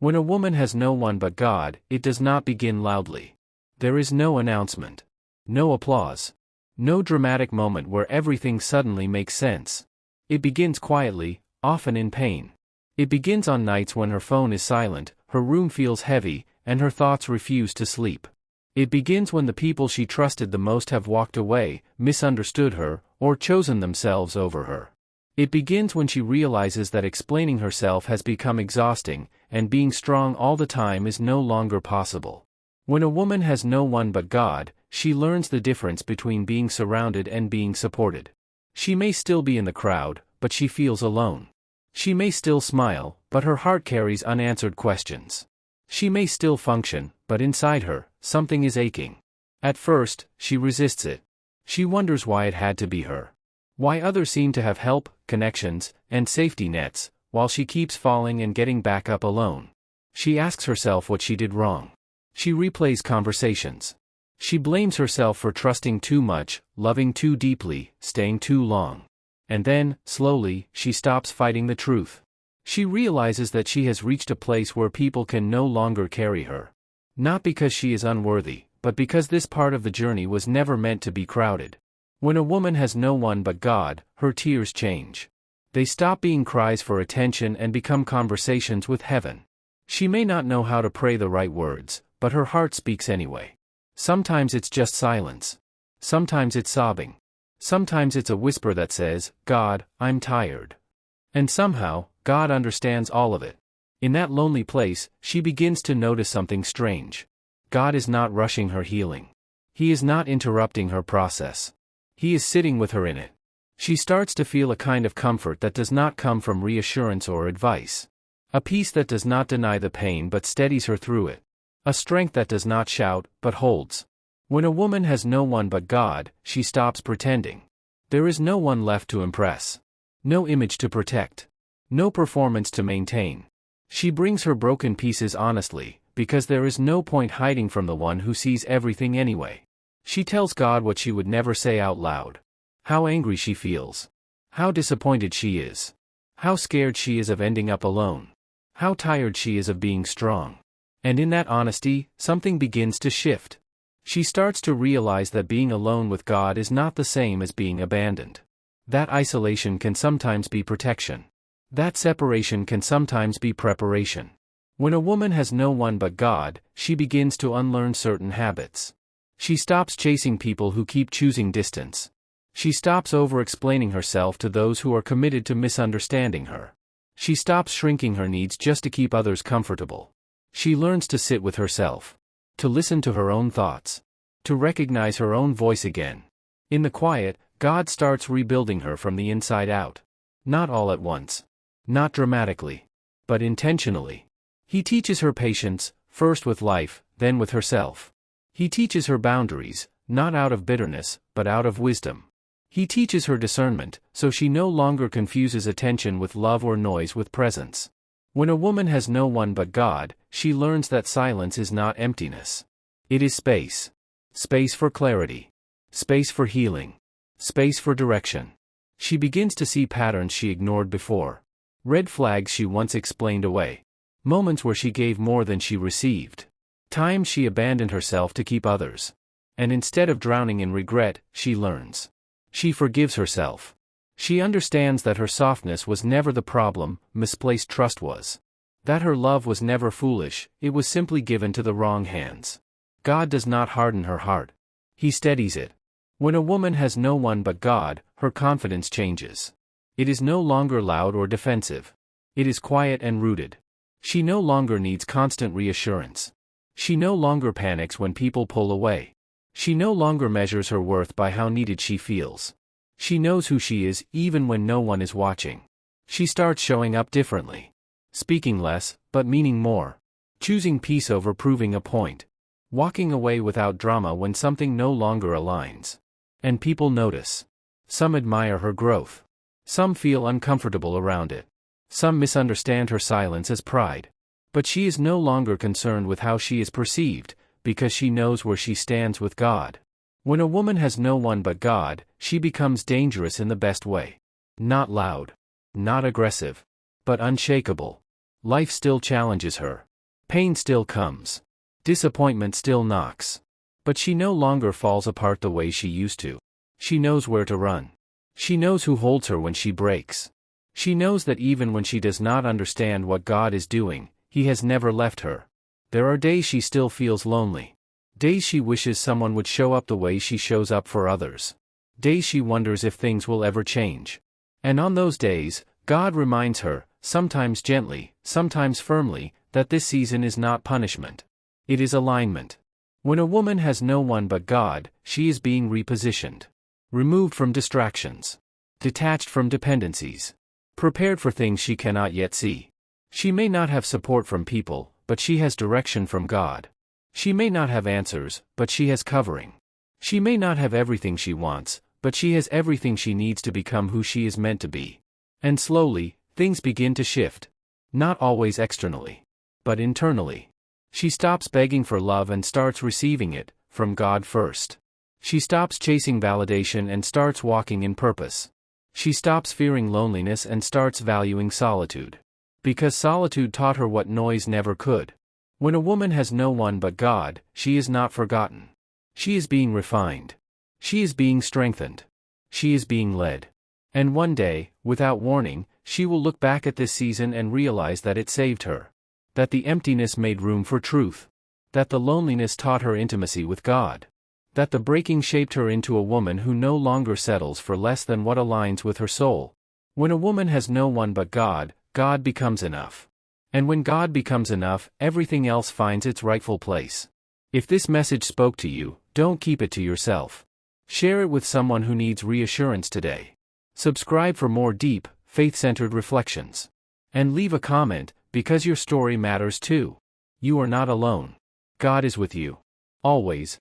When a woman has no one but God, it does not begin loudly. There is no announcement. No applause. No dramatic moment where everything suddenly makes sense. It begins quietly, often in pain. It begins on nights when her phone is silent, her room feels heavy, and her thoughts refuse to sleep. It begins when the people she trusted the most have walked away, misunderstood her, or chosen themselves over her. It begins when she realizes that explaining herself has become exhausting, and being strong all the time is no longer possible. When a woman has no one but God, she learns the difference between being surrounded and being supported. She may still be in the crowd, but she feels alone. She may still smile, but her heart carries unanswered questions. She may still function, but inside her, something is aching. At first, she resists it. She wonders why it had to be her. Why others seem to have help, connections, and safety nets, while she keeps falling and getting back up alone. She asks herself what she did wrong. She replays conversations. She blames herself for trusting too much, loving too deeply, staying too long. And then, slowly, she stops fighting the truth. She realizes that she has reached a place where people can no longer carry her. Not because she is unworthy, but because this part of the journey was never meant to be crowded. When a woman has no one but God, her tears change. They stop being cries for attention and become conversations with heaven. She may not know how to pray the right words, but her heart speaks anyway. Sometimes it's just silence. Sometimes it's sobbing. Sometimes it's a whisper that says, "God, I'm tired." And somehow, God understands all of it. In that lonely place, she begins to notice something strange. God is not rushing her healing. He is not interrupting her process. He is sitting with her in it. She starts to feel a kind of comfort that does not come from reassurance or advice. A peace that does not deny the pain but steadies her through it. A strength that does not shout, but holds. When a woman has no one but God, she stops pretending. There is no one left to impress. No image to protect. No performance to maintain. She brings her broken pieces honestly, because there is no point hiding from the one who sees everything anyway. She tells God what she would never say out loud. How angry she feels. How disappointed she is. How scared she is of ending up alone. How tired she is of being strong. And in that honesty, something begins to shift. She starts to realize that being alone with God is not the same as being abandoned. That isolation can sometimes be protection. That separation can sometimes be preparation. When a woman has no one but God, she begins to unlearn certain habits. She stops chasing people who keep choosing distance. She stops over-explaining herself to those who are committed to misunderstanding her. She stops shrinking her needs just to keep others comfortable. She learns to sit with herself. To listen to her own thoughts. To recognize her own voice again. In the quiet, God starts rebuilding her from the inside out. Not all at once. Not dramatically. But intentionally. He teaches her patience, first with life, then with herself. He teaches her boundaries, not out of bitterness, but out of wisdom. He teaches her discernment, so she no longer confuses attention with love or noise with presence. When a woman has no one but God, she learns that silence is not emptiness. It is space. Space for clarity. Space for healing. Space for direction. She begins to see patterns she ignored before. Red flags she once explained away. Moments where she gave more than she received. Times she abandoned herself to keep others. And instead of drowning in regret, she learns. She forgives herself. She understands that her softness was never the problem, misplaced trust was. That her love was never foolish, it was simply given to the wrong hands. God does not harden her heart. He steadies it. When a woman has no one but God, her confidence changes. It is no longer loud or defensive. It is quiet and rooted. She no longer needs constant reassurance. She no longer panics when people pull away. She no longer measures her worth by how needed she feels. She knows who she is even when no one is watching. She starts showing up differently. Speaking less, but meaning more. Choosing peace over proving a point. Walking away without drama when something no longer aligns. And people notice. Some admire her growth. Some feel uncomfortable around it. Some misunderstand her silence as pride. But she is no longer concerned with how she is perceived, because she knows where she stands with God. When a woman has no one but God, she becomes dangerous in the best way. Not loud. Not aggressive. But unshakable. Life still challenges her. Pain still comes. Disappointment still knocks. But she no longer falls apart the way she used to. She knows where to run. She knows who holds her when she breaks. She knows that even when she does not understand what God is doing, He has never left her. There are days she still feels lonely. Days she wishes someone would show up the way she shows up for others. Days she wonders if things will ever change. And on those days, God reminds her, sometimes gently, sometimes firmly, that this season is not punishment. It is alignment. When a woman has no one but God, she is being repositioned. Removed from distractions. Detached from dependencies. Prepared for things she cannot yet see. She may not have support from people, but she has direction from God. She may not have answers, but she has covering. She may not have everything she wants, but she has everything she needs to become who she is meant to be. And slowly, things begin to shift. Not always externally, but internally. She stops begging for love and starts receiving it, from God first. She stops chasing validation and starts walking in purpose. She stops fearing loneliness and starts valuing solitude. Because solitude taught her what noise never could. When a woman has no one but God, she is not forgotten. She is being refined. She is being strengthened. She is being led. And one day, without warning, she will look back at this season and realize that it saved her. That the emptiness made room for truth. That the loneliness taught her intimacy with God. That the breaking shaped her into a woman who no longer settles for less than what aligns with her soul. When a woman has no one but God, God becomes enough. And when God becomes enough, everything else finds its rightful place. If this message spoke to you, don't keep it to yourself. Share it with someone who needs reassurance today. Subscribe for more deep, faith-centered reflections. And leave a comment, because your story matters too. You are not alone. God is with you. Always.